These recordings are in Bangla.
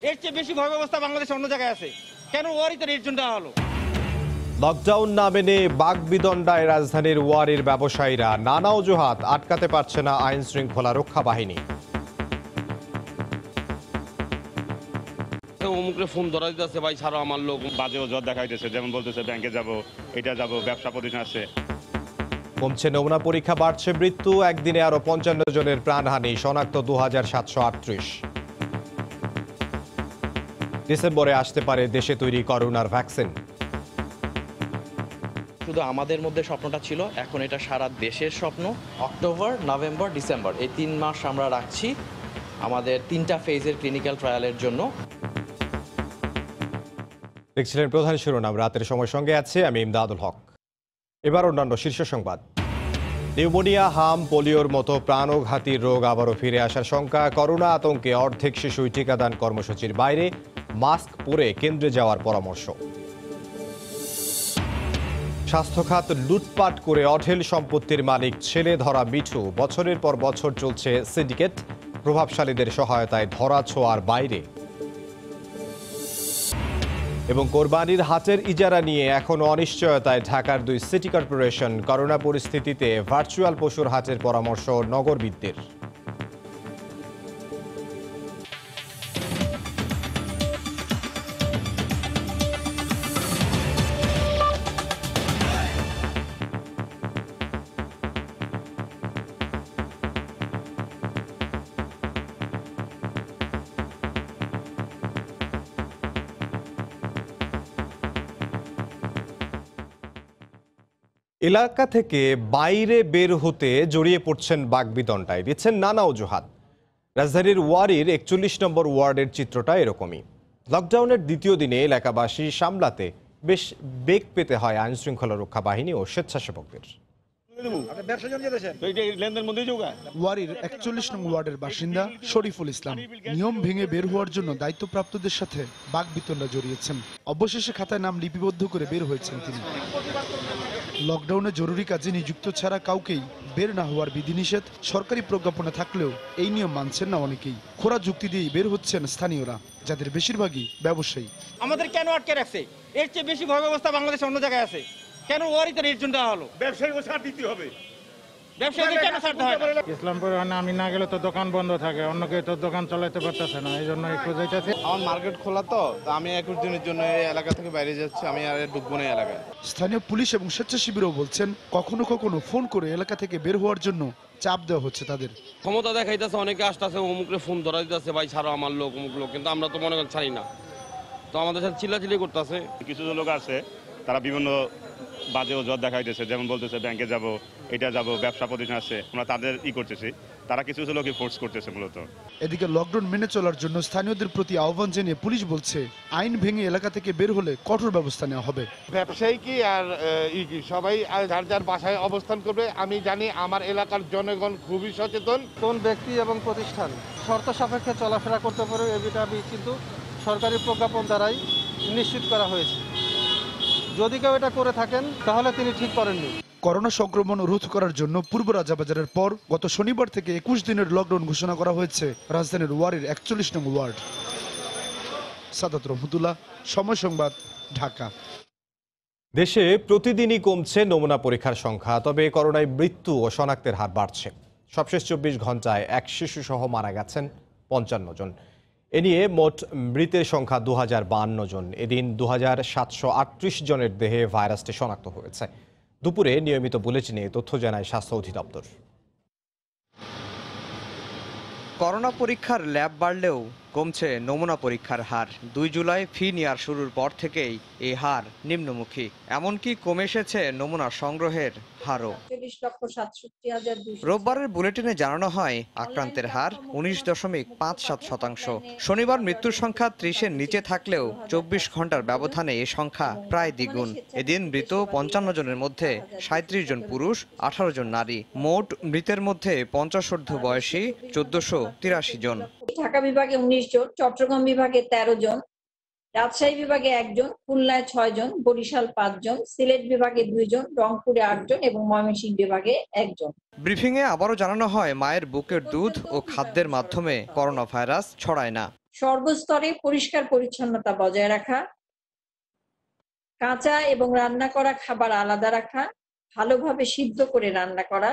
এর চেয়ে বেশি ভয় ব্যবস্থা বাংলাদেশে অন্য জায়গায় আছে, কেন ওয়ারিতে রেড জোন দেওয়া হলো? লকডাউন না মেনে বাগবিতণ্ডায় রাজধানীর ওয়ারির ব্যবসায়ীরা, নানা অজুহাত আটকাতে পারছে না আইন শৃঙ্খলা রক্ষা বাহিনী। অমুকরে ফোন ধরা দিতেছে, ভাই ছাড়ো আমার লোক। বাজে অজুহাত দেখাইতেছে, যেমন বলতেছে ব্যাংকে যাব, এটা যাব, ব্যবসা প্রতিষ্ঠান আছে। কমছে নমুনা পরীক্ষা, বাড়ছে মৃত্যু, একদিনে আরো 55 জনের প্রাণহানি, শনাক্ত 2738। ডিসেম্বরে আসতে পারে দেশে তৈরি করোনার ভ্যাকসিন। শুধু আমাদের মধ্যে স্বপ্নটা ছিল, এখন এটা সারা দেশের স্বপ্ন। অক্টোবর, নভেম্বর, ডিসেম্বর এই 3 মাস আমরা রাখছি আমাদের 3টা ফেজের ক্লিনিক্যাল ট্রায়ালের জন্য। দেখছিলেন প্রধান শিরোনাম, রাতের সময় সঙ্গে আছে আমি ইমদাদুল হক। এবার অন্যান্য শীর্ষ সংবাদ। নিউমোনিয়া, হাম, পোলিওর মতো প্রাণঘাতী রোগ আবারও ফিরে আসার শঙ্কা। করোনা আতঙ্কে অর্ধেক শিশুই টিকাদান কর্মসূচির বাইরে, মাস্ক পরে কেন্দ্রে যাওয়ার পরামর্শ। স্বাস্থ্য খাত লুটপাট করে অঢেল সম্পত্তির মালিক ছেলে ধরা মিঠু, বছরের পর বছর চলছে সিন্ডিকেট, প্রভাবশালীদের সহায়তায় ধরা ছোঁয়ার বাইরে। এবং কোরবানির হাটের ইজারা নিয়ে এখনো অনিশ্চয়তায় ঢাকার 2 সিটি কর্পোরেশন। করোনা পরিস্থিতিতে ভার্চুয়াল পশুর হাটের পরামর্শ নগরবিদদের। এলাকা থেকে বাইরে বের হতে জড়িয়ে পড়ছেন বাগবিতণ্ডায়, দিচ্ছেন নানা অজুহাত। রাজধানীর ওয়ারির 41 নম্বর ওয়ার্ডের চিত্রটা এরকমই। লকডাউনের দ্বিতীয় দিনে এলাকাবাসী সামলাতে বেশ বেগ পেতে হয় আইন শৃঙ্খলা রক্ষা বাহিনী ও স্বেচ্ছাসেবকদের। ওয়ারির 41 নং ওয়ার্ডের বাসিন্দা শরীফুল ইসলাম নিয়ম ভেঙে বের হওয়ার জন্য দায়িত্বপ্রাপ্তদের সাথে বাগবিতণ্ডা জড়িয়েছেন। অবশেষে খাতায় নাম লিপিবদ্ধ করে বের হয়েছেন তিনি। লকডাউনে জরুরি কাজে নিযুক্ত ছাড়া কাউকেই বের না হওয়ার বিধিনিষেধ সরকারি প্রজ্ঞাপনে থাকলেও এই নিয়ম মানছেন না অনেকেই। খোরা যুক্তি দিয়েই বের হচ্ছেন স্থানীয়রা, যাদের বেশিরভাগই ব্যবসায়ী। আমাদের কেন আটকে রাখছে? এর চেয়ে বেশি ভয় ব্যবস্থা বাংলাদেশে অন্য জায়গায় আছে, কেন ওয়ারিতে রেড জোন দেওয়া হলো? ব্যবসায়ীকে ছাড় দিতে হবে। ব্যবসায়ীদের কেন ছাড়তে হয় না? ইসলামপুরে আমি না গেলে তো দোকান বন্ধ থাকে, অন্য কেউ তো দোকান চালাতে পারতেছে না, এই জন্য একটু যাইতেছে। আমার মার্কেট খোলা তো আমি 21 দিনের জন্য এই এলাকা থেকে বাইরে যাচ্ছি, আমি আর ঢুকবো না এই এলাকায়। স্থানীয় পুলিশ এবং স্বেচ্ছাসেবীরাও বলছেন, কখনো কখনো ফোন করে এলাকা থেকে বের হওয়ার জন্য চাপ দেওয়া হচ্ছে তাদের। ক্ষমতা দেখাইতেছে, অনেকে আসতেছে, অমুকরে ফোন ধরা দিতেছে, ভাই ছাড়ো আমার লোক, অমুক লোক। কিন্তু আমরা তো মনে করেন ছাড়ি না, তো আমাদের সাথে চিল্লাচিল্লি করতেছে। কিছু লোক আছে তারা বিভিন্ন বাজে অজুহাত দেখাইতেছে, যেমন বলতেছে ব্যাংকে যাব, এটা যাব, ব্যবসা প্রতিষ্ঠান আছে। আমরা তাদের করতেছি, তারা কিছু লোকই ফোর্স করতেছে মূলত। এদিকে লকডাউন মেনে চলার জন্য স্থানীয়দের প্রতি আহ্বান জানিয়ে পুলিশ বলছে, আইন ভেঙে এলাকা থেকে বের হলে কঠোর ব্যবস্থা নেওয়া হবে। ব্যবসায়ী কি আর সবাই যার যার বাসায় অবস্থান করবে। আমি জানি আমার এলাকার জনগণ খুবই সচেতন। কোন ব্যক্তি এবং প্রতিষ্ঠান শর্ত সাপেক্ষে চলাফেরা করতে পারে, এটা কিন্তু সরকারি প্রজ্ঞাপন দ্বারাই নিশ্চিত করা হয়েছে। যদি কেউ এটা করে থাকেন তাহলে তিনি ঠিক করেননি। করোনা সংক্রমণ রোধ করার জন্য পূর্ব রাজাবাজারের পর গত শনিবার থেকে 21 দিনের লকডাউন ঘোষণা করা হয়েছে রাজধানীর ওয়ারির 41 নং ওয়ার্ড। সাদাত রহমতুল্লাহ, সময় সংবাদ, ঢাকা। দেশে প্রতিদিনই কমছে নমুনা পরীক্ষার সংখ্যা, তবে করোনায় মৃত্যু ও শনাক্তের হার বাড়ছে। সবশেষ 24 ঘন্টায় এক শিশু সহ মারা গেছেন 55 জন। এ নিয়ে মোট মৃতের সংখ্যা 2052 জন। এদিন 2738 জনের দেহে ভাইরাসটি শনাক্ত হয়েছে। দুপুরে নিয়মিত বুলেটিনে তথ্য জানায় স্বাস্থ্য অধিদপ্তর। করোনা পরীক্ষার ল্যাব বাড়লেও কমছে নমুনা পরীক্ষার হার। 2 জুলাই ফি নেওয়ার শুরুর পর থেকেই এই হার নিম্নমুখী, এমনকি কমে এসেছে নমুনা সংগ্রহের হারও। রোববারের বুলেটিনে জানানো হয় আক্রান্তের হার 19.57%। শনিবার মৃত্যুর সংখ্যা 30-এর নিচে থাকলেও 24 ঘন্টার ব্যবধানে এ সংখ্যা প্রায় দ্বিগুণ। এদিন মৃত 55 জনের মধ্যে 37 জন পুরুষ, 18 জন নারী। মোট মৃতের মধ্যে 50 ঊর্ধ্ব বয়সী 1483 জন। ঢাকা বিভাগে 19 জন, চট্টগ্রাম বিভাগে 13 জন, রাজশাহী বিভাগে 1 জন, খুলনায় 6 জন, বরিশাল 5 জন, সিলেট বিভাগে 2 জন, রংপুরে 8 জন এবং ময়মনসিংহ বিভাগে 1 জন। ব্রিফিংয়ে আবারও জানানো হয় মায়ের বুকের দুধ ও খাদ্যের মাধ্যমে করোনা ভাইরাস ছড়ায় না। সর্বস্তরে পরিষ্কার পরিচ্ছন্নতা বজায় রাখা, কাঁচা এবং রান্না করা খাবার আলাদা রাখা, ভালোভাবে সিদ্ধ করে রান্না করা,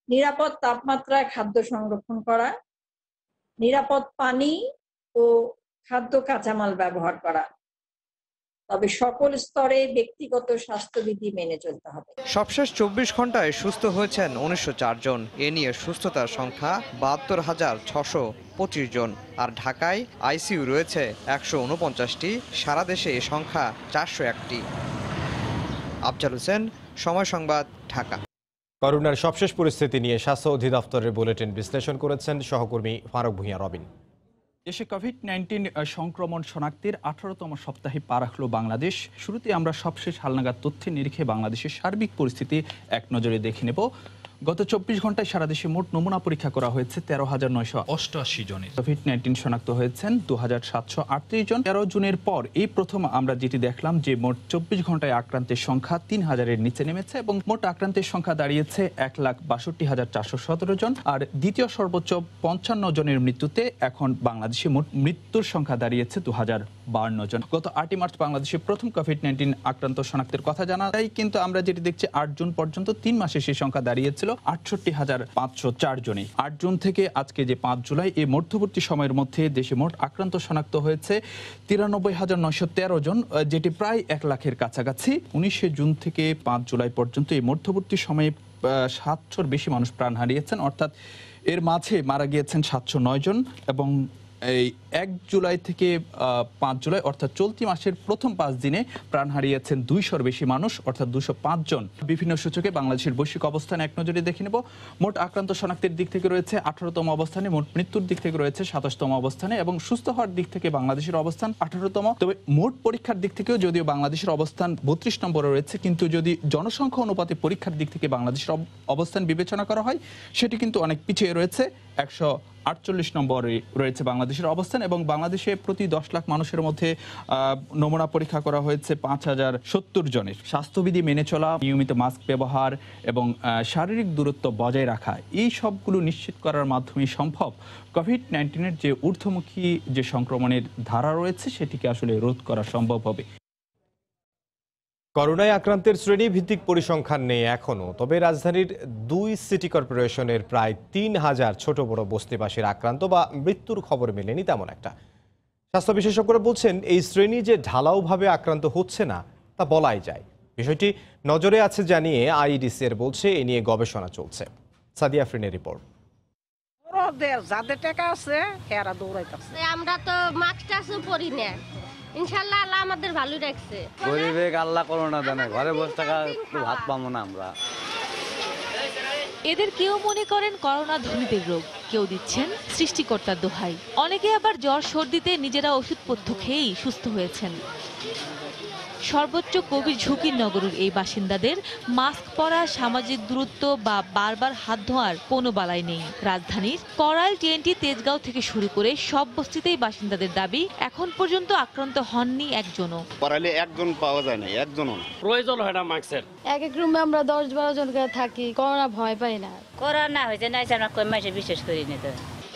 নিরাপদ তাপমাত্রায় খাদ্য সংরক্ষণ করা, নিরাপদ পানি ও খাদ্য কাঁচামাল ব্যবহার করা। তবে সকল স্তরে ব্যক্তিগত স্বাস্থ্যবিধি মেনে চলতে হবে। সবশেষ 24 ঘন্টায় সুস্থ হয়েছেন 1904 জন। এ নিয়ে সুস্থতার সংখ্যা 72,625 জন। আর ঢাকায় আইসিইউ রয়েছে 149টি, সারা দেশে এ সংখ্যা 401টি। আফজাল হোসেন, সময় সংবাদ, ঢাকা। করোনার সবশেষ পরিস্থিতি নিয়ে স্বাস্থ্য অধিদপ্তরের বুলেটিন বিশ্লেষণ করেছেন সহকর্মী ফারুক ভূঁইয়া রবিন। দেশে কোভিড-19 সংক্রমণ শনাক্তের 18তম সপ্তাহে পা রাখল বাংলাদেশ। শুরুতে আমরা সবশেষ হালনাগাদ তথ্যের নিরিখে বাংলাদেশের সার্বিক পরিস্থিতি এক নজরে দেখে নেব। গত 24 ঘন্টায় সারা দেশে মোট নমুনা পরীক্ষা করা হয়েছে 13,988 জনের। কোভিড-19 শনাক্ত হয়েছেন 2,738 জন। 13 জুনের পর এই প্রথম আমরা যেটি দেখলাম যে মোট 24 ঘন্টায় আক্রান্তের সংখ্যা 3,000-এর নিচে নেমেছে এবং মোট আক্রান্তের সংখ্যা দাঁড়িয়েছে 1,62,417 জন। আর দ্বিতীয় সর্বোচ্চ 55 জনের মৃত্যুতে এখন বাংলাদেশে মোট মৃত্যুর সংখ্যা দাঁড়িয়েছে 2,052 জন। গত 8 মার্চ বাংলাদেশে প্রথম কোভিড-19 আক্রান্ত শনাক্তের কথা জানা যায়, কিন্তু আমরা যেটি দেখছি 8 জুন পর্যন্ত 3 মাসে সেই সংখ্যা দাঁড়িয়েছিল 68,504 জনে। 8 জুন থেকে আজকে যে 5 জুলাই এই মধ্যবর্তী সময়ের মধ্যে দেশে মোট আক্রান্ত শনাক্ত হয়েছে 93,913 জন, যেটি প্রায় 1 লাখের কাছাকাছি। 19 জুন থেকে 5 জুলাই পর্যন্ত এই মধ্যবর্তী সময়ে 700-র বেশি মানুষ প্রাণ হারিয়েছেন, অর্থাৎ এর মাঝে মারা গিয়েছেন 709 জন এবং এই 1 জুলাই থেকে 5 জুলাই অর্থাৎ চলতি মাসের প্রথম 5 দিনে প্রাণ হারিয়েছেন 200-র বেশি মানুষ, অর্থাৎ 205 জন। বিভিন্ন সূচকে বাংলাদেশের বৈশ্বিক অবস্থান এক নজরে দেখে নেব। মোট আক্রান্ত শনাক্তের দিক থেকে রয়েছে 18তম অবস্থানে, মোট মৃত্যুর দিক থেকে রয়েছে 27তম অবস্থানে এবং সুস্থ হওয়ার দিক থেকে বাংলাদেশের অবস্থান 18তম। তবে মোট পরীক্ষার দিক থেকেও যদিও বাংলাদেশের অবস্থান 32 নম্বরে রয়েছে, কিন্তু যদি জনসংখ্যা অনুপাতে পরীক্ষার দিক থেকে বাংলাদেশের অবস্থান বিবেচনা করা হয় সেটি কিন্তু অনেক পিছিয়ে রয়েছে। 148 নম্বরে রয়েছে বাংলাদেশের অবস্থান এবং বাংলাদেশে প্রতি 10 লাখ মানুষের মধ্যে নমুনা পরীক্ষা করা হয়েছে 5,070 জনের। স্বাস্থ্যবিধি মেনে চলা, নিয়মিত মাস্ক ব্যবহার এবং শারীরিক দূরত্ব বজায় রাখা, এই সবগুলো নিশ্চিত করার মাধ্যমে সম্ভব কোভিড-19-এর যে ঊর্ধ্বমুখী যে সংক্রমণের ধারা রয়েছে সেটিকে আসলে রোধ করা সম্ভব হবে। করোনায় আক্রান্তের শ্রেণীভিত্তিক পরিসংখ্যান নেই এখনও, তবে রাজধানীর 2 সিটি কর্পোরেশনের প্রায় 3,000 ছোট বড় বস্তিবাসীর আক্রান্ত বা মৃত্যুর খবর মেলেনি তেমন একটা। স্বাস্থ্য বিশেষজ্ঞরা বলছেন এই শ্রেণী যে ঢালাওভাবে আক্রান্ত হচ্ছে না তা বলাই যায়। বিষয়টি নজরে আছে জানিয়ে আইইডিসিআর বলছে এ নিয়ে গবেষণা চলছে। সাদিয়া আফরিনের রিপোর্ট। যাদের টাকা আছে এরা দৌড়াইতেছে। আমরা তো মাস্ক পরি না, ইনশাআল্লাহ আল্লাহ আমাদের ভালোই রাখছে। গরিবে আল্লাহ করোনা জানে, ঘরে বসে থাকা একটু ভাত পাবো না আমরা। এদের কেউ মনে করেন করোনা ধনীদের রোগ, কেউ দিচ্ছেন সৃষ্টিকর্তার দোহাই। অনেকে আবার জ্বর সর্দিতে নিজেরা ওষুধপথ্য খেয়েই সুস্থ হয়েছেন। সর্বোচ্চ কোভিড ঝুঁকির নগরীর এই বাসিন্দাদের মাস্ক পরা, সামাজিক দূরত্ব বা বারবার হাত ধোয়ার কোনো বালাই নেই। রাজধানীর করাইল, টিএনটি, তেজগাঁও থেকে শুরু করে সব বস্তিতেই বাসিন্দাদের দাবি এখন পর্যন্ত আক্রান্ত হননি একজনও। করাইলে একজন পাওয়া যায় না, একজনও প্রয়োজন হয় না মাস্কের। এক এক রুমে আমরা 10-12 জন করে থাকি, করোনা ভয় পাই না। করোনা হয়েছে না আমরা কই মাসে বিশেষ করি না। তো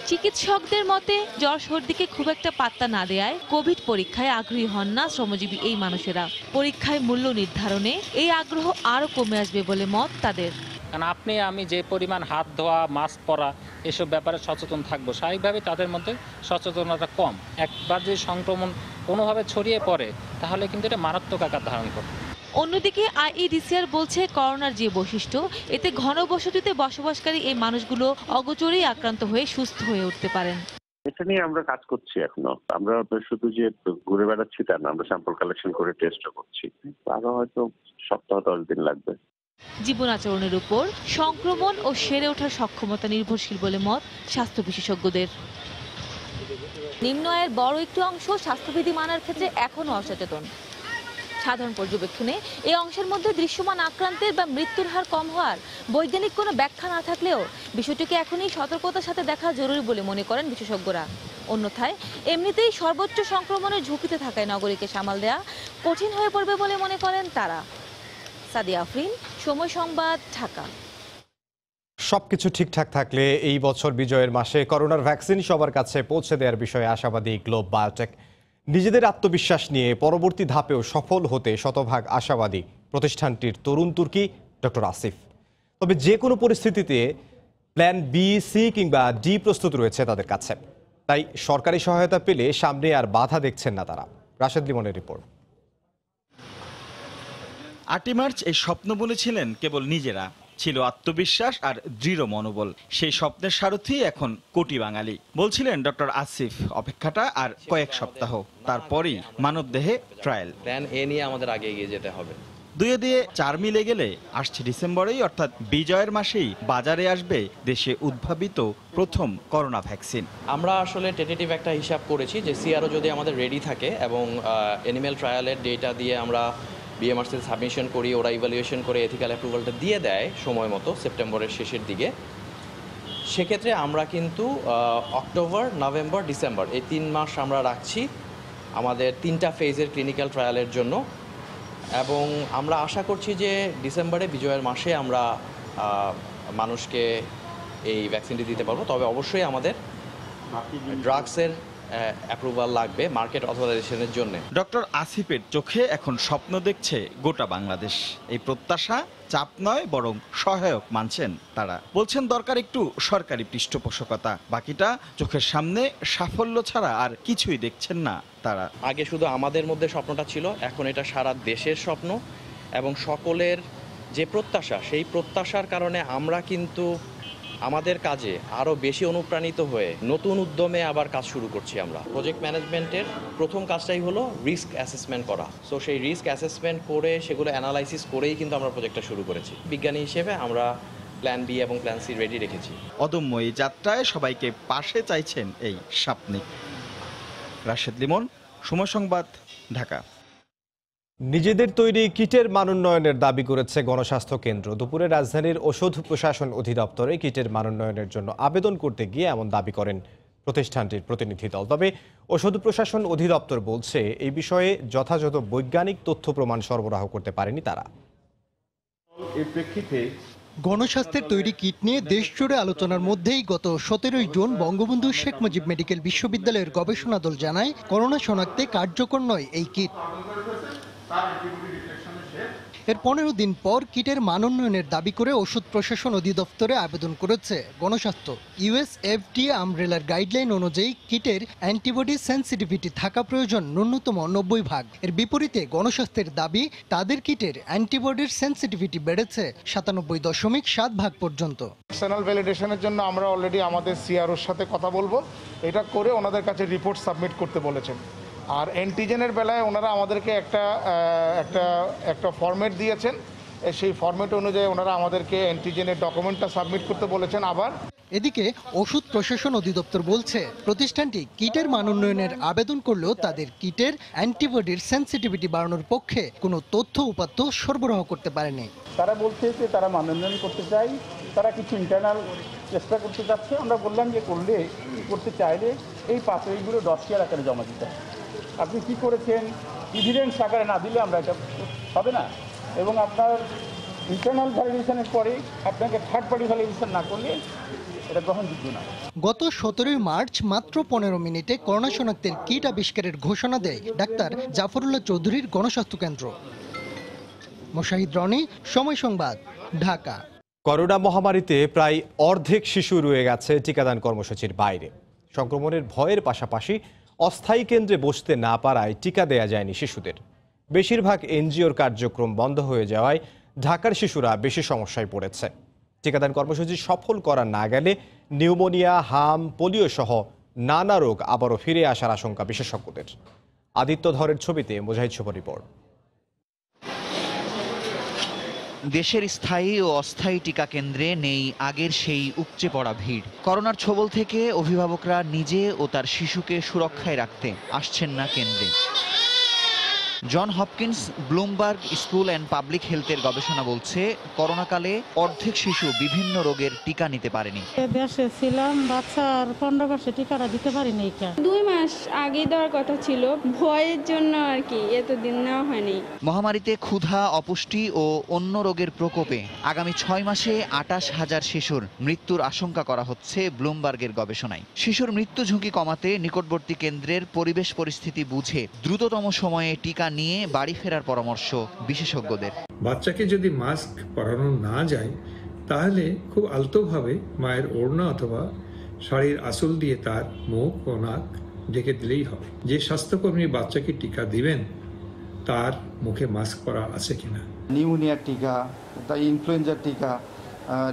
চিকিৎসকদের মতে জ্বর সর্দিকে খুব একটা পাত্তা না দেয়ায় কোভিড পরীক্ষায় আগ্রহী হন না শ্রমজীবী এই মানুষেরা। পরীক্ষায় মূল্য নির্ধারণে এই আগ্রহ আরও কমে আসবে বলে মত তাদের। কারণ আমি যে পরিমাণ হাত ধোয়া, মাস্ক পরা এসব ব্যাপারে সচেতন থাকবো, স্বাভাবিকভাবে তাদের মধ্যে সচেতনতা কম। একবার যদি সংক্রমণ কোনোভাবে ছড়িয়ে পড়ে তাহলে কিন্তু এটা মারাত্মক আকার ধারণ করবে। অন্যদিকে আইইডিসিআর বলছে করোনার যে বৈশিষ্ট্য, এতে ঘনবসতিতে বসবাসকারী এই মানুষগুলো অগোচরেই আক্রান্ত হয়ে সুস্থ হয়ে উঠতে পারেন। এটা নিয়ে আমরা কাজ করছি এখনো। আমরা শুধু যে ঘুরে বেড়াচ্ছি তা না, আমরা স্যাম্পল কালেকশন করে টেস্টও করছি। আরো হয়তো সপ্তাহ 10 দিন লাগবে। জীবন আচরণের উপর সংক্রমণ ও সেরে ওঠার সক্ষমতা নির্ভরশীল বলে মত স্বাস্থ্য বিশেষজ্ঞদের। নিম্ন আয়ের বড় একটি অংশ স্বাস্থ্যবিধি মানার ক্ষেত্রে এখনও অসচেতন। সাধারণ পর্যবেক্ষণে এই অংশের মধ্যে দৃশ্যমান আক্রান্তের বা মৃত্যুর হার কম হওয়ার বৈজ্ঞানিক কোনো ব্যাখ্যা না থাকলেও বিষয়টিকে এখনই সতর্কতার সাথে দেখা জরুরি বলে মনে করেন বিশেষজ্ঞরা। অন্যথায় এমনিতেই সর্বোচ্চ সংক্রমণের ঝুঁকিতে থাকায় নগরীকে সামাল দেওয়া কঠিন হয়ে পড়বে বলে মনে করেন তারা। সাদিয়া আফরিন, সময় সংবাদ, ঢাকা। সবকিছু ঠিকঠাক থাকলে এই বছর বিজয়ের মাসে করোনার ভ্যাকসিন সবার কাছে পৌঁছে দেওয়ার বিষয়ে আশাবাদী গ্লোব বায়োটেক। নিজেদের আত্মবিশ্বাস নিয়ে পরবর্তী ধাপেও সফল হতে শতভাগ আশাবাদী প্রতিষ্ঠানটির তরুণ তুর্কি ডক্টর আসিফ। তবে যে কোনো পরিস্থিতিতে প্ল্যান বি, সি কিংবা ডি প্রস্তুত রয়েছে তাদের কাছে। তাই সরকারি সহায়তা পেলে সামনে আর বাধা দেখছেন না তারা। রাশেদ লিমনের রিপোর্ট। 8 মার্চ এই স্বপ্ন বলেছিলেন কেবল নিজেরা, ছিল আত্মবিশ্বাস আর দৃঢ় মনোবল। সেই স্বপ্নের সারথি এখন কোটি বাঙালি। বলছিলেন ডক্টর আসিফ, অপেক্ষাটা আর কয়েক সপ্তাহ, তারপরই মানবদেহে ট্রায়াল। প্ল্যান এ নিয়ে আমাদের আগে এগিয়ে যেতে হবে। 2 দিয়ে 4 মিলে গেলে আসছে ডিসেম্বরেই, অর্থাৎ বিজয়ের মাসেই বাজারে আসবে দেশে উদ্ভাবিত প্রথম করোনা ভ্যাকসিন। আমরা আসলে টেন্টেটিভ একটা হিসাব করেছি যে সিআরও যদি আমাদের রেডি থাকে এবং অ্যানিম্যাল ট্রায়ালের ডেটা দিয়ে আমরা বিএমআরসিতে সাবমিশন করি, ওরা ইভ্যালুয়েশন করে এথিক্যাল অ্যাপ্রুভালটা দিয়ে দেয় সময় মতো সেপ্টেম্বরের শেষের দিকে, সেক্ষেত্রে আমরা কিন্তু অক্টোবর, নভেম্বর, ডিসেম্বর এই 3 মাস আমরা রাখছি আমাদের 3টা ফেজের ক্লিনিক্যাল ট্রায়ালের জন্য। এবং আমরা আশা করছি যে ডিসেম্বরে বিজয়ের মাসে আমরা মানুষকে এই ভ্যাকসিনটি দিতে পারবো। তবে অবশ্যই আমাদের ড্রাগসের অ্যাপ্রুভাল লাগবে মার্কেট অথরাইজেশনের জন্য। ডক্টর আসিফের চোখে এখন স্বপ্ন দেখছে গোটা বাংলাদেশ। এই প্রত্যাশা চাপ নয়, বরং সহায়ক মানছেন তারা। বলছেন দরকার একটু সরকারি পৃষ্ঠপোষকতা, বাকিটা চোখের সামনে সাফল্য ছাড়া আর কিছুই দেখছেন না তারা। আগে শুধু আমাদের মধ্যে স্বপ্নটা ছিল, এখন এটা সারা দেশের স্বপ্ন এবং সকলের যে প্রত্যাশা, সেই প্রত্যাশার কারণে আমরা কিন্তু আমাদের কাজে আরও বেশি অনুপ্রাণিত হয়ে নতুন উদ্যমে আবার কাজ শুরু করছি। আমরা প্রজেক্ট ম্যানেজমেন্টের প্রথম কাজটাই হলো রিস্ক অ্যাসেসমেন্ট করা। সো সেই রিস্ক অ্যাসেসমেন্ট করে সেগুলো অ্যানালাইসিস করেই কিন্তু আমরা প্রজেক্টটা শুরু করেছি। বিজ্ঞানী হিসেবে আমরা প্ল্যান বি এবং প্ল্যান সি রেডি রেখেছি। অদম্য এই যাত্রায় সবাইকে পাশে চাইছেন এই স্বপ্নিক। রাশেদ লিমন, সময় সংবাদ, ঢাকা। নিজেদের তৈরি কিটের মানোন্নয়নের দাবি করেছে গণস্বাস্থ্য কেন্দ্র। দুপুরে রাজধানীর ওষুধ প্রশাসন অধিদপ্তরে কিটের মানোন্নয়নের জন্য আবেদন করতে গিয়ে এমন দাবি করেন প্রতিষ্ঠানটির প্রতিনিধি দল। তবে ওষুধ প্রশাসন অধিদপ্তর বলছে এই বিষয়ে যথাযথ বৈজ্ঞানিক তথ্য প্রমাণ সরবরাহ করতে পারেনি তারা। এই প্রেক্ষিতে গণস্বাস্থ্যের তৈরি কিট নিয়ে দেশজুড়ে আলোচনার মধ্যেই গত 17 জুন বঙ্গবন্ধু শেখ মুজিব মেডিকেল বিশ্ববিদ্যালয়ের গবেষণা দল জানায়, করোনা শনাক্তে কার্যকর নয় এই কিট। এর 15 দিন পর কিটের মানোন্নয়নের দাবি করে ওষুধ প্রশাসন অধিদপ্তরে আবেদন করেছে গণস্বাস্থ্য। ইউএসএফডিএ আমব্রেলার গাইডলাইন অনুযায়ী কিটের অ্যান্টিবডি সেন্সিটিভিটি থাকা প্রয়োজন ন্যূনতম 90 ভাগ। এর বিপরীতে গণস্বাস্থ্যের দাবি তাদের কিটের অ্যান্টিবডির সেন্সিটিভিটি বেড়েছে 97.7 ভাগ পর্যন্ত। এক্সটার্নাল ভ্যালিডেশনের জন্য আমরা অলরেডি আমাদের সিআরওর সাথে কথা বলবো, এটা করে ওনাদের কাছে রিপোর্ট সাবমিট করতে বলেছেন। আর অ্যান্টিজেনের বেলায় ওনারা আমাদেরকে একটা ফরম্যাট দিয়েছেন, সেই ফরম্যাট অনুযায়ী ওনারা আমাদেরকে অ্যান্টিজেনের ডকুমেন্টটা সাবমিট করতে বলেছেন। আবার এদিকে ওষুধ প্রশাসন অধিদপ্তর বলছে প্রতিষ্ঠানটি কিটের মানোন্নয়নের আবেদন করলেও তাদের কিটের অ্যান্টিবডির সেন্সিটিভিটি বাড়ানোর পক্ষে কোনো তথ্য উপাত্ত সরবরাহ করতে পারেনি। তারা বলছে যে তারা মানোন্নয়ন করতে চায়, তারা কিছু ইন্টারনাল চেষ্টা করতে চাচ্ছে। আমরা বললাম যে করতে চাইলে এই পাথরগুলো ডসিয়ার আকারে জমা দিতে হবে। আপনি কি করেছেন ইভিডেন্স আকারে না দিলে আমরা এটা হবে না, এবং আপনার ইন্টারনাল ভ্যালিডেশনের পরে আপনাকে থার্ড পার্টি ভ্যালিডেশন না করলে এটা গ্রহণযোগ্য না। গত 17 মার্চ মাত্র 15 মিনিটে করোনা শনাক্তের কিট আবিষ্কারের ঘোষণা দেয় ডাক্তার জাফরুল্লাহ চৌধুরীর গণস্বাস্থ্য কেন্দ্র। মোশাহিদ রনি, সময় সংবাদ, ঢাকা। করোনা মহামারীতে প্রায় অর্ধেক শিশু রয়ে গেছে টিকাদান কর্মসূচির বাইরে। সংক্রমণের ভয়ের পাশাপাশি অস্থায়ী কেন্দ্রে বসতে না পারায় টিকা দেয়া যায়নি শিশুদের। বেশিরভাগ এনজিওর কার্যক্রম বন্ধ হয়ে যাওয়ায় ঢাকার শিশুরা বেশি সমস্যায় পড়েছে। টিকাদান কর্মসূচি সফল করা না গেলে নিউমোনিয়া, হাম, পোলিও সহ নানা রোগ আবারও ফিরে আসার আশঙ্কা বিশেষজ্ঞদের। আদিত্য ধরের ছবিতে মুজাহিদ শুভ রিপোর্ট। দেশের স্থায়ী ও অস্থায়ী টিকা কেন্দ্রে নেই আগের সেই উপচে পড়া ভিড়। করোনার ছোবল থেকে অভিভাবকরা নিজে ও তার শিশুকে সুরক্ষায় রাখতে আসছেন না কেন্দ্রে। John Hopkins Bloomberg school and public হেলথের গবেষণা বলছে করোনাকালে অর্ধেক শিশু বিভিন্ন রোগের টিকা নিতে পারেনি। দেশে ছিলাম, বাচ্চার 15 বছর টিকাটা দিতে পারিনি। 2 মাস আগে দেওয়ার কথা ছিল, ভয়ের জন্য আর কি এতদিন নেওয়া হয়নি। মহামারীতে ক্ষুধা, অপুষ্টি ও অন্য রোগের প্রকোপে আগামী 6 মাসে 28,000 শিশুর মৃত্যুর আশঙ্কা করা হচ্ছে ব্লুমবার্গের গবেষণায়। শিশুর মৃত্যু ঝুঁকি কমাতে নিকটবর্তী কেন্দ্রের পরিবেশ পরিস্থিতি বুঝে দ্রুততম সময়ে টিকা নিয়ে বাড়ি ফেরার পরামর্শ বিশেষজ্ঞদের। বাচ্চাকে যদি মাস্ক পরানো না যায় তাহলে খুব আলতোভাবে মায়ের ওড়না অথবা শাড়ির আঁচল দিয়ে তার মুখ ও নাক ঢেকে দিলেই হবে। যে স্বাস্থ্যকর্মী বাচ্চাকে টিকা দিবেন তার মুখে মাস্ক পরা আছে কিনা। নিউমোনিয়ার টিকা, ইনফ্লুয়েঞ্জার টিকা,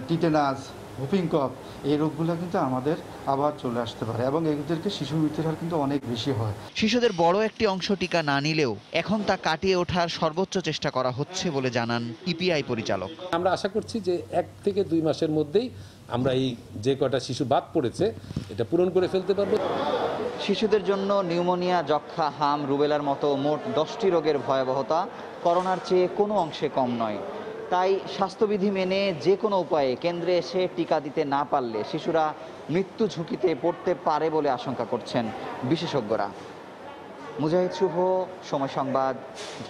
টিটেনাস, হুপিং কফ, এই রোগগুলো কিন্তু আমাদের আবার চলে আসতে পারে এবং এদেরকে শিশু মৃত্যুর হার কিন্তু অনেক বেশি হয়। শিশুদের বড় একটি অংশ টিকা না নিলেও এখন তা কাটিয়ে ওঠার সর্বোচ্চ চেষ্টা করা হচ্ছে বলে জানান ইপিআই পরিচালক। আমরা আশা করছি যে 1 থেকে 2 মাসের মধ্যেই আমরা এই যে কটা শিশু বাদ পড়েছে এটা পূরণ করে ফেলতে পারবো। শিশুদের জন্য নিউমোনিয়া, যক্ষ্মা, হাম, রুবেলার মতো মোট 10টি রোগের ভয়াবহতা করোনার চেয়ে কোনো অংশে কম নয়। তাই স্বাস্থ্যবিধি মেনে যে কোনো উপায়ে কেন্দ্রে এসে টিকা দিতে না পারলে শিশুরা মৃত্যু ঝুঁকিতে পড়তে পারে বলে আশঙ্কা করছেন বিশেষজ্ঞরা। মুজাহিদ শুভ, সময় সংবাদ,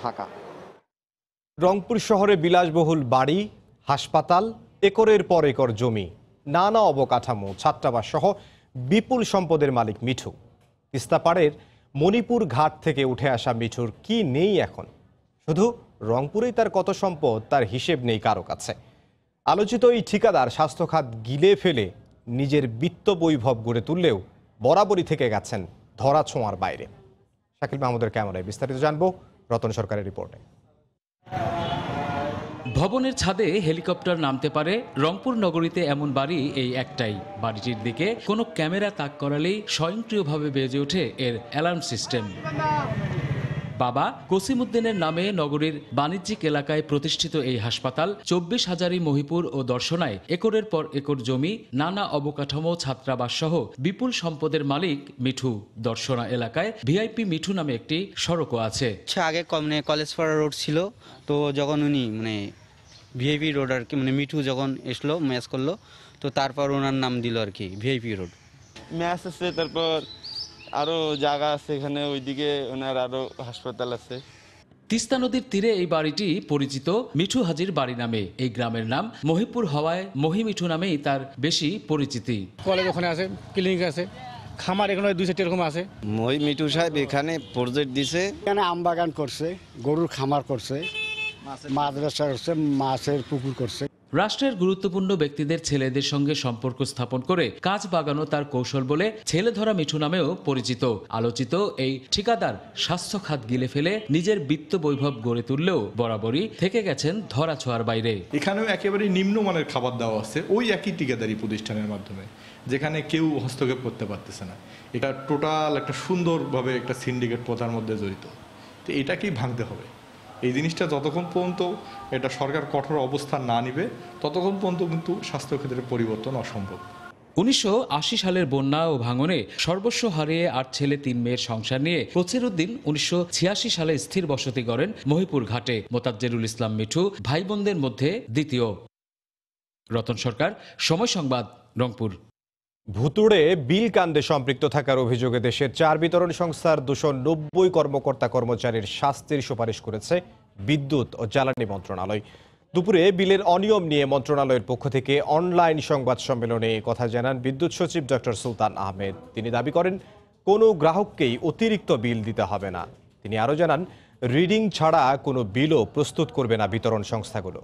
ঢাকা। রংপুর শহরে বিলাসবহুল বাড়ি, হাসপাতাল, একরের পর একর জমি, নানা অবকাঠামো, ছাত্রাবাস সহ বিপুল সম্পদের মালিক মিঠু। তিস্তাপাড়ের মণিপুর ঘাট থেকে উঠে আসা মিঠুর কি নেই এখন? শুধু রংপুরেই তার কত সম্পদ তার হিসেব নেই কারো কাছে। আলোচিত এই ঠিকাদার স্বাস্থ্য খাত গিলে ফেলে নিজের বিত্ত বৈভব গড়ে তুললেও বরাবরই থেকে গেছেন ধরা ছোঁয়ার বাইরে। শাকিল মাহমুদের ক্যামেরায় বিস্তারিত জানবো রতন সরকারের রিপোর্টে। ভবনের ছাদে হেলিকপ্টার নামতে পারে রংপুর নগরীতে এমন বাড়ি এই একটাই। বাড়িটির দিকে কোনো ক্যামেরা তাক করালেই স্বয়ংক্রিয়ভাবে বেজে ওঠে এর অ্যালার্ম সিস্টেম। বাবা কসিমউদ্দিনের নামে নগরীর বাণিজ্যিক এলাকায় প্রতিষ্ঠিত এই হাসপাতাল 24,000 মহিপুর ও দর্শনায় একরের পর একর জমি, নানা অবকাঠামো, ছাত্রাবাস সহ বিপুল সম্পদের মালিক মিঠু। দর্শনা এলাকায় ভিআইপি মিঠু নামে একটি সড়কও আছে। আগে কলেজপাড়া রোড ছিল, তো যখন উনি ভিআইপি রোড আর কি মিঠু যখন এসলো ম্যাচ করলো, তো তারপর ওনার নাম দিল আর কি ভিআইপি রোড। ম্যাচ আছে, তারপর আরো জায়গা আছে এখানে, ওইদিকে ওনার আরো হাসপাতাল আছে। তিস্তা নদীর তীরে এই বাড়িটি পরিচিত মিঠু হাজির বাড়ি নামে। এই গ্রামের নাম মহিপুর হওয়ায় মহি মিঠু নামেই তার বেশি পরিচিতি। কলেজ ওখানে আছে, ক্লিনিক আছে, খামার এখানে 2-4 এরকম আছে। মহি মিঠু সাহেব এখানে প্রজেক্ট দিছে, এখানে আম বাগান করছে, গরুর খামার করছে, মাদ্রাসা করছে, মাছের পুকুর করছে। রাষ্ট্রের গুরুত্বপূর্ণ ব্যক্তিদের ছেলেদের সঙ্গে সম্পর্ক স্থাপন করে কাজ বাগানো তার কৌশল বলে ছেলে ধরা মিঠু নামেও পরিচিত। আলোচিত এই ঠিকাদার স্বাস্থ্য খাত গিলে ফেলে নিজের বিত্ত বৈভব গড়ে তুললেও বরাবরই থেকে গেছেন ধরা ছোঁয়ার বাইরে। এখানেও একেবারে নিম্নমানের খাবার দেওয়া আছে ওই একই ঠিকাদারি প্রতিষ্ঠানের মাধ্যমে, যেখানে কেউ হস্তক্ষেপ করতে পারতেছে না। এটা টোটাল একটা সুন্দরভাবে একটা সিন্ডিকেট প্রথার মধ্যে জড়িত। তো এটাকেই ভাঙতে হবে। এই জিনিসটা যতক্ষণ পর্যন্ত এটা সরকার কঠোর অবস্থান না নিবে ততক্ষণ পর্যন্ত কিন্তু স্বাস্থ্যক্ষেত্রের পরিবর্তন অসম্ভব। 1980 সালের বন্যা ও ভাঙনে সর্বস্ব হারিয়ে 8 ছেলে 3 মেয়ের সংসার নিয়ে কসিমউদ্দিন 1986 সালে স্থির বসতি গড়েন মহিপুর ঘাটে। মোতাজ্জেরুল ইসলাম মিঠু ভাই বোনদের মধ্যে দ্বিতীয়। রতন সরকার, সময় সংবাদ, রংপুর। ভুতুড়ে বিল কাণ্ডে সম্পৃক্ত থাকার অভিযোগে দেশের 4 বিতরণ সংস্থার 290 কর্মকর্তা কর্মচারীর শাস্তির সুপারিশ করেছে বিদ্যুৎ ও জ্বালানি মন্ত্রণালয়। দুপুরে বিলের অনিয়ম নিয়ে মন্ত্রণালয়ের পক্ষ থেকে অনলাইন সংবাদ সম্মেলনে কথা জানান বিদ্যুৎ সচিব ডক্টর সুলতান আহমেদ। তিনি দাবি করেন কোনো গ্রাহককেই অতিরিক্ত বিল দিতে হবে না। তিনি আরও জানান রিডিং ছাড়া কোনো বিলও প্রস্তুত করবে না বিতরণ সংস্থাগুলো।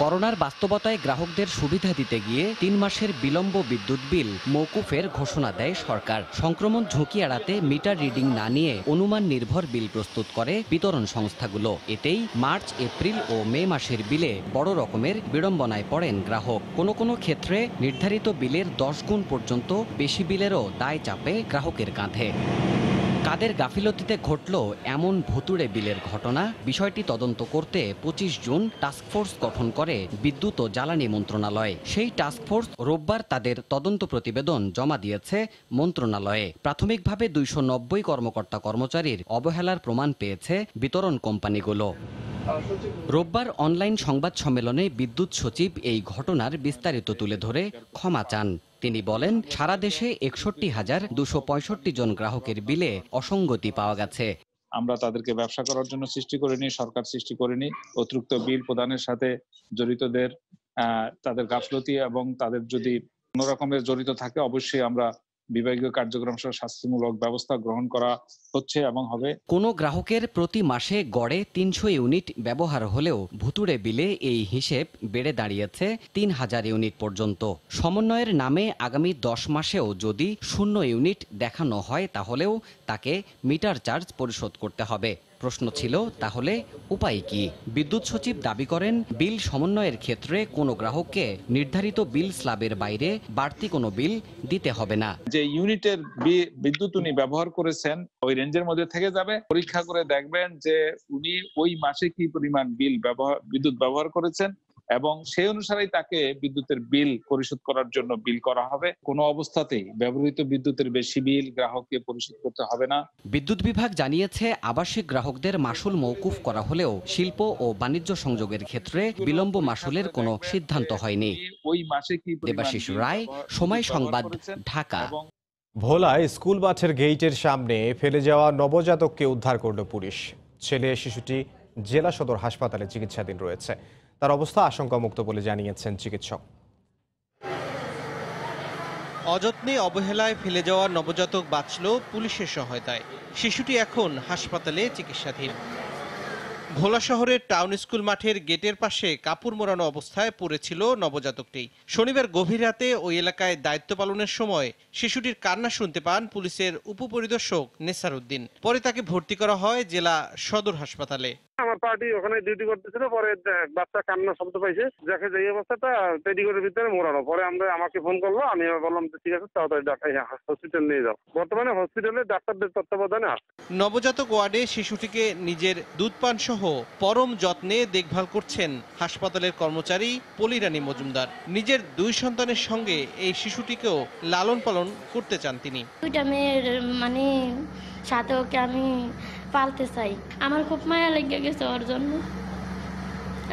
করোনার বাস্তবতায় গ্রাহকদের সুবিধা দিতে গিয়ে 3 মাসের বিলম্ব বিদ্যুৎ বিল মওকুফের ঘোষণা দেয় সরকার। সংক্রমণ ঝুঁকি এড়াতে মিটার রিডিং না নিয়ে অনুমান নির্ভর বিল প্রস্তুত করে বিতরণ সংস্থাগুলো। এতেই মার্চ, এপ্রিল ও মে মাসের বিলে বড় রকমের বিড়ম্বনায় পড়েন গ্রাহক। কোনো ক্ষেত্রে নির্ধারিত বিলের 10 গুণ পর্যন্ত বেশি বিলেরও দায় চাপে গ্রাহকের কাঁধে। কাদের গাফিলতিতে ঘটল এমন ভুতুড়ে বিলের ঘটনা, বিষয়টি তদন্ত করতে 25 জুন টাস্কফোর্স গঠন করে বিদ্যুৎ ও জ্বালানি মন্ত্রণালয়। সেই টাস্কফোর্স রোববার তাদের তদন্ত প্রতিবেদন জমা দিয়েছে মন্ত্রণালয়ে। প্রাথমিকভাবে 290 কর্মকর্তা কর্মচারীর অবহেলার প্রমাণ পেয়েছে বিতরণ কোম্পানিগুলো। রোববার অনলাইন সংবাদ সম্মেলনে বিদ্যুৎ সচিব এই ঘটনার বিস্তারিত তুলে ধরে ক্ষমা চান। তিনি বলেন, সারা দেশে 61,265 জন গ্রাহকের বিলে অসঙ্গতি পাওয়া গেছে। আমরা তাদেরকে ব্যবসা করার জন্য সৃষ্টি করিনি, সরকার সৃষ্টি করিনি। অতিরিক্ত বিল প্রদানের সাথে জড়িতদের তাদের গাফলতি এবং তাদের যদি কোনো রকমের জড়িত থাকে অবশ্যই আমরা বিভাগীয় কার্যক্রম সহ শাস্তিমূলক ব্যবস্থা গ্রহণ করা হচ্ছে এবং হবে। কোনো গ্রাহকের প্রতি মাসে গড়ে 300 ইউনিট ব্যবহার হলেও ভুতুড়ে বিলে এই হিসেব বেড়ে দাঁড়িয়েছে 3000 ইউনিট পর্যন্ত। সমন্বয়ের নামে আগামী 10 মাসেও যদি 0 ইউনিট দেখানো হয় তাহলেও তাকে মিটার চার্জ পরিশোধ করতে হবে। প্রশ্ন ছিল, তাহলে উপায় কি? বিদ্যুৎ সচিব দাবি করেন, বিল সমন্বয়ের ক্ষেত্রে কোনো গ্রাহককে নির্ধারিত বিল স্ল্যাবের বাইরে বাড়তি কোনো বিল দিতে হবে না। যে ইউনিটের বিদ্যুৎ উনি ব্যবহার করেছেন ওই রেঞ্জের মধ্যে থেকে যাবে। পরীক্ষা করে দেখবেন যে উনি ওই মাসে কি পরিমাণ বিদ্যুৎ ব্যবহার করেছেন এবং সেই অনুসারেই তাকে বিদ্যুতের বিল পরিশোধ করার জন্য বিল করা হবে। কোনো অবস্থাতেই ব্যবহৃত বিদ্যুতের বেশি বিল গ্রাহককে পরিশোধ করতে হবে না। বিদ্যুৎ বিভাগ জানিয়েছে, আবাসিক গ্রাহকদের মাশুল মওকুফ করা হলেও শিল্প ও বাণিজ্য সংযোগের ক্ষেত্রে বিলম্ব মাশুলের কোনো সিদ্ধান্ত হয়নি। ওই মাসে কি দেবাশিস রায়, সময় সংবাদ, ঢাকা। ভোলায় স্কুল মাঠের গেইটের সামনে ফেলে যাওয়া নবজাতককে উদ্ধার করল পুলিশ। ছেলে শিশুটি জেলা সদর হাসপাতালে চিকিৎসাধীন রয়েছে। তার অবস্থা আশঙ্কামুক্ত বলে জানিয়েছেন চিকিৎসক। অযত্নে অবহেলায় ফেলে যাওয়া নবজাতক বাঁচল পুলিশের সহায়তায়। শিশুটি এখন হাসপাতালে চিকিৎসাধীন। ভোলা শহরের টাউন স্কুল মাঠের গেটের পাশে কাপড় মোড়ানো অবস্থায় পড়েছিল নবজাতকটি। শনিবার গভীর রাতে ওই এলাকায় দায়িত্ব পালনের সময় শিশুটির কান্না শুনতে পান পুলিশের উপপরিদর্শক নেসার উদ্দিন। পরে তাকে ভর্তি করা হয় জেলা সদর হাসপাতালে। আমার পার্টি ওখানে ডিউটি করতেছিল, পরে বাচ্চা কান্না শব্দ পাইছে, দেখে যে অবস্থাটা পেডিকোটের ভিতরে মোড়ানো। পরে আমাকে ফোন করলো, আমি বললাম ঠিক আছে তাড়াতাড়ি হসপিটাল নিয়ে যাও। বর্তমানে হসপিটালে ডাক্তারদের তত্ত্বাবধানে আছে। নবজাতক ওয়ার্ডে শিশুটিকে নিজের দুধ পান সহ পরম যত্নে দেখভাল করছেন হাসপাতালের কর্মচারী পলিরানী মজুমদার। নিজের 2 সন্তানের সঙ্গে এই শিশুটিকেও লালন পালন করতে চান তিনি। দুইটা মেয়ের সাথে ওকে আমি পালতে চাই। আমার খুব মায়া লেগে গেছে ওর জন্য,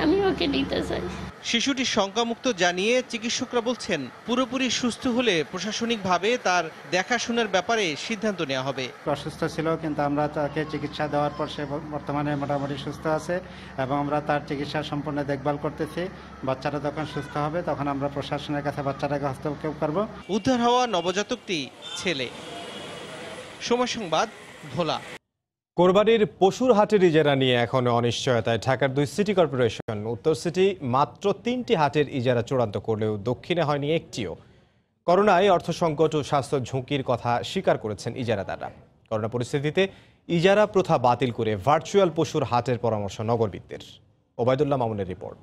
আমি ওকে নিতে চাই। শিশুটি শঙ্কামুক্ত জানিয়ে চিকিৎসকরা বলছেন, পুরোপুরি সুস্থ হলে প্রশাসনিকভাবে তার দেখাশোনার ব্যাপারে সিদ্ধান্ত নেওয়া হবে। অসুস্থ ছিল, কিন্তু আমরা তাকে চিকিৎসা দেওয়ার পর সে বর্তমানে মোটামুটি সুস্থ আছে এবং আমরা তার চিকিৎসা সম্পূর্ণ দেখভাল করতেছি। বাচ্চাটা যখন সুস্থ হবে তখন আমরা প্রশাসনের কাছে বাচ্চাটাকে হস্তক্ষেপ করব। উদ্ধার হওয়া নবজাতকটি ছেলে। সময় সংবাদ, ভোলা। কোরবানির পশুর হাটের ইজারা নিয়ে এখনো অনিশ্চয়তায় ঢাকার 2 সিটি কর্পোরেশন। উত্তর সিটি মাত্র 3টি হাটের ইজারা চূড়ান্ত করলেও দক্ষিণে হয়নি একটিও। করোনায় অর্থ সংকট ও স্বাস্থ্য ঝুঁকির কথা স্বীকার করেছেন ইজারাদাররা। করোনা পরিস্থিতিতে ইজারা প্রথা বাতিল করে ভার্চুয়াল পশুর হাটের পরামর্শ নগরবিদদের। ওবায়দুল্লাহ মামুনের রিপোর্ট।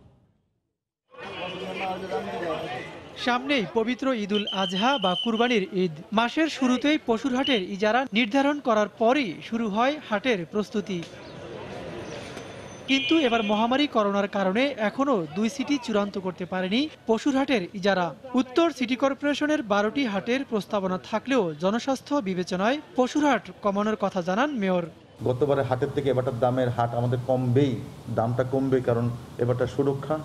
সামনেই পবিত্র ঈদুল আজহা বা কুরবানির ঈদ। মাসের শুরুতেই পশুর হাটের ইজারা নির্ধারণ করার পরই শুরু হয় হাটের প্রস্তুতি। কিন্তু এবার মহামারী করোনার কারণে এখনো 2 সিটি চূড়ান্ত করতে পারেনি পশুর হাটের ইজারা। উত্তর সিটি কর্পোরেশনের 12টি হাটের প্রস্তাবনা থাকলেও জনস্বাস্থ্য বিবেচনায় পশুর হাট কমানোর কথা জানান মেয়র। গতবারের হাটের থেকে এবারটার দামের হাট আমাদের কমবেই, দামটা কমবে, কারণ এবারটা সুরক্ষা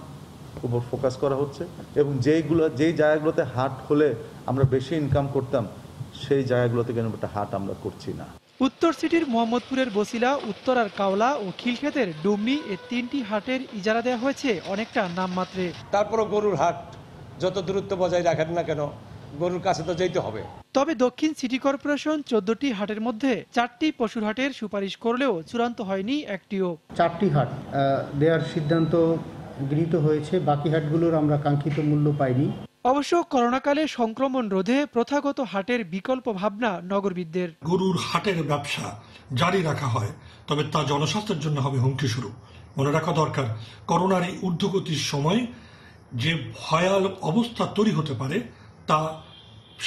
উপর ফোকাস করা হচ্ছে এবং যেই জায়গাগুলোতে হাট হলে আমরা বেশি ইনকাম করতাম সেই জায়গাগুলোতে কেন একটা হাট আমরা করছি না। উত্তর সিটির মোহাম্মদপুরের বসিলা, উত্তরার কাওলা ও খিলক্ষেতের ডুমনি এই 3টি হাটের ইজারা দেওয়া হয়েছে অনেকটা নামমাত্রে। তারপরও গরুর হাট যত দূরত্ব বজায় রাখেন না কেন, গরুর কাছে তো যেতে হবে। তবে দক্ষিণ সিটি কর্পোরেশন 14টি হাটের মধ্যে 4টি পশুর হাটের সুপারিশ করলেও চূড়ান্ত হয়নি একটিও। 4টি হাট দেওয়ার সিদ্ধান্ত গৃহীত হয়েছে, বাকি হাটগুলোর আমরা কাঙ্ক্ষিত মূল্য পাইনি। অবশ্য করোনাকালে সংক্রমণ রোধে প্রথাগত হাটের বিকল্প ভাবনা নগরবিদদের। গরুর হাটের ব্যবসা জারি রাখা হয়, তবে তা জনস্বাস্থ্যের জন্য হবে হুমকি স্বরূপ। মনে রাখা দরকার, করোনার এই ঊর্ধ্বগতির সময় যে ভয়াল অবস্থা তৈরি হতে পারে তা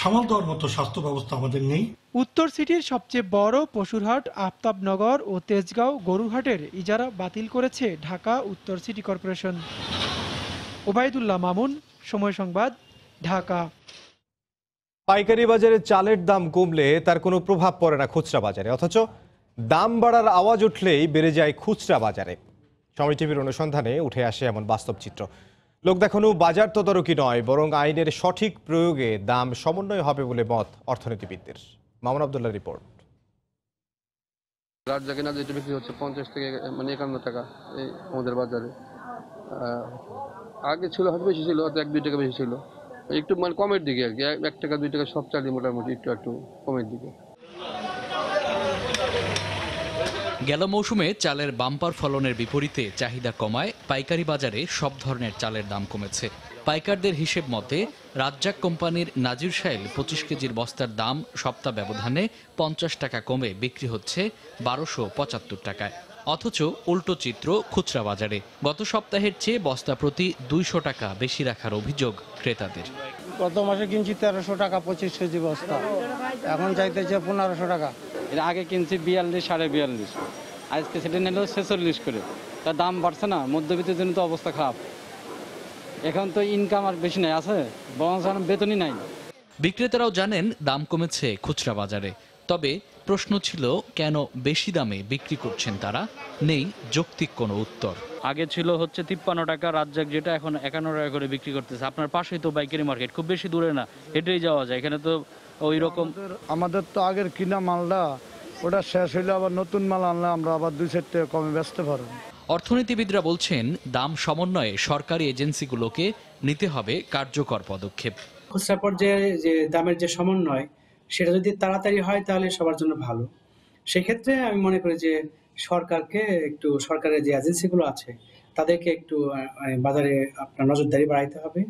সামাল দেওয়ার মতো স্বাস্থ্য ব্যবস্থা আমাদের নেই। উত্তর সিটির সবচেয়ে বড় পশুরহাট আফতাবনগর ও তেজগাঁও গরুরহাটের ইজারা বাতিল করেছে ঢাকা উত্তর সিটি কর্পোরেশন। ওবায়দুল্লাহ মামুন, সময় সংবাদ, ঢাকা। পাইকারি বাজারে চালের দাম কমলে তার কোনো প্রভাব পড়ে না খুচরা বাজারে, অথচ দাম বাড়ার আওয়াজ উঠলেই বেড়ে যায় খুচরা বাজারে। সময় টিভির অনুসন্ধানে উঠে আসে এমন বাস্তব চিত্র। লোক দেখানো বাজার তদারকি নয়, বরং আইনের সঠিক প্রয়োগে দাম সমন্বয় হবে বলে মত অর্থনীতিবিদদের। মামুন আব্দুল্লাহ রিপোর্ট। রাজ্যে কিনা যেটা বিক্রি হচ্ছে 50 থেকে 51 টাকা এই আমাদের বাজারে। আগে ছিল হয়তো বেশি ছিল, হয়তো 1-2 টাকা বেশি ছিল, একটু কমের দিকে আর কি। 1 টাকা 2 টাকা সব চালই মোটামুটি একটু কমের দিকে। গেল মৌসুমে চালের বাম্পার ফলনের বিপরীতে চাহিদা কমায় পাইকারি বাজারে সব ধরনের চালের দাম কমেছে। পাইকারদের হিসেব মতে রাজ্জাক কোম্পানির নাজির শাইল 25 কেজির বস্তার দাম সপ্তাহ ব্যবধানে 50 টাকা কমে বিক্রি হচ্ছে 1275 টাকায়। অথচ উল্টো চিত্র খুচরা বাজারে। গত সপ্তাহের চেয়ে বস্তা প্রতি 200 টাকা বেশি রাখার অভিযোগ ক্রেতাদের। গত মাসে কিনছি 1300 টাকা 25 কেজি বস্তা, এখন চাইতেছে 1500 টাকা। এর আগে কিনছি 42, 42.5, আজকে সেটা নিল 46 করে। তার দাম বাড়ছে না, মধ্যবিত্তের জন্য তো অবস্থা খারাপ। এখন তো ইনকাম আর বেশি নাই, আছে বরং বেতনই নাই। বিক্রেতারাও জানেন দাম কমেছে খুচরা বাজারে, তবে প্রশ্ন ছিল কেন বেশি দামে বিক্রি করছেন তারা? নেই যৌক্তিক কোনো উত্তর। আগে ছিল হচ্ছে 53 টাকা রাজ্জাক, যেটা এখন 51 টাকা করে বিক্রি করতেছে। আপনার পাশেই তো পাইকারি মার্কেট, খুব বেশি দূরে না, হেঁটেই যাওয়া যায়। এখানে তো ওই রকম আমাদের তো আগের কিনা মালটা ওটা শেষ হইলে আবার নতুন মাল আনলে আমরা আবার 2-4 টাকা কমে বেচতে পারবো। অর্থনীতিবিদরা বলছেন দাম সমন্বয়ে সরকারি এজেন্সিগুলোকে নিতে হবে কার্যকর পদক্ষেপ। খুচরা পর্যায়ে যে দামের যে সমন্বয়, সেটা যদি তাড়াতাড়ি হয় তাহলে সবার জন্য ভালো। সেক্ষেত্রে আমি মনে করি যে সরকারকে একটু, সরকারের যে এজেন্সিগুলো আছে তাদেরকে একটু বাজারে আপনার নজরদারি বাড়াইতে হবে,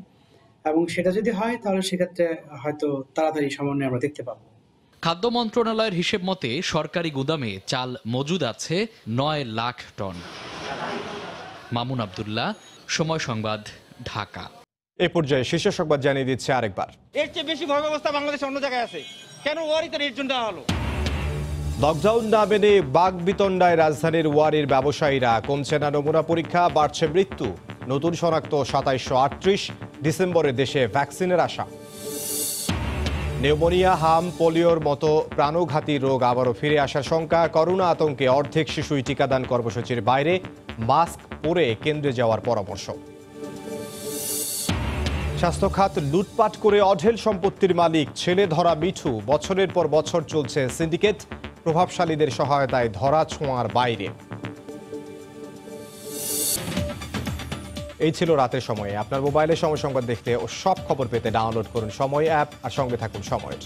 এবং সেটা যদি হয় তাহলে সেক্ষেত্রে হয়তো তাড়াতাড়ি সমন্বয় আমরা দেখতে পাবো। খাদ্য মন্ত্রণালয়ের হিসেব মতে সরকারি গুদামে চাল মজুদ আছে 9 লাখ টন। মামুন আব্দুল্লাহ, সময় সংবাদ, ঢাকা। এই পর্যায়ে শীর্ষ সংবাদ জানিয়ে দিচ্ছে আরেকবার। এর চেয়ে বেশি ভয় অবস্থা বাংলাদেশে অন্য জায়গায় আছে, কেন ওয়ারিতে এর জন্য হলো? লকডাউন না মেনে বাগবিতণ্ডায় রাজধানীর ওয়ারির ব্যবসায়ীরা। কমছে না নমুনা পরীক্ষা, বাড়ছে মৃত্যু। নতুন শনাক্ত 2738। ডিসেম্বরে দেশে ভ্যাকসিনের আশা। নিউমোনিয়া, হাম, পোলিওর মতো প্রাণঘাতী রোগ আবারও ফিরে আসার শঙ্কা। করোনা আতঙ্কে অর্ধেক শিশুই টিকাদান কর্মসূচির বাইরে। মাস্ক পরে কেন্দ্রে যাওয়ার পরামর্শ। স্বাস্থ্য খাত লুটপাট করে অঢেল সম্পত্তির মালিক ছেলে ধরা মিঠু। বছরের পর বছর চলছে সিন্ডিকেট। প্রভাবশালীদের সহায়তায় ধরা ছোঁয়ার বাইরে। এই ছিল রাতের সময়ে। আপনার মোবাইলে সময় সংবাদ দেখতে ও সব খবর পেতে ডাউনলোড করুন সময় অ্যাপ আর সঙ্গে থাকুন সময়ের।